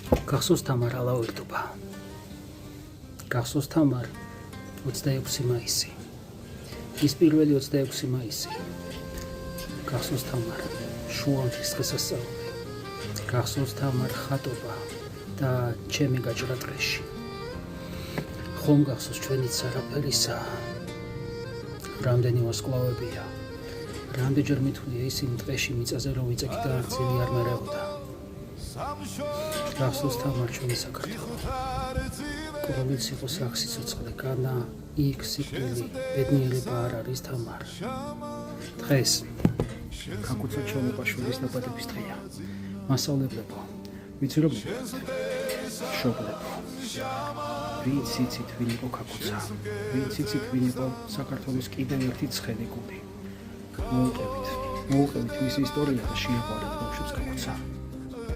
გახსოვს თამარ ალავერტობა. გახსოვს თამარ 26 მაისი. ის პირველი 26 მაისი. გახსოვს თამარ შუამთის დღესასწაული. გახსოვს თამარ ხატობა და ჩემი გაჭრა ტყეში. ხომ გახსოვს ჩვენიც არაფერისა. რამდენი ვარსკვლავებია. რამდენჯერ მithვლია ისინი ტყეში მიწაზე რომ ვიწექი და არცელი არ მერევდა. გახსოვს თამარ ჩვენი საქართველო. ყოველიც იყო სახსი ცოცხლე განა იქ სიკვდილი ბედნიერება არ არის თამარ. დღეს კაკუცა ჩოლოყაშვილის დაბადების დღეა. მასწავლებლებო, ვიცი რომ მშობლებო, ვინც იცით ვინ იყო კაკუცა, ვინც იცით ვინ იყო საქართველოს კიდევ ერთი ცხელი გული. მოუყევით მისი ისტორია და შეიყვარეთ ბავშვებს კაკუცა.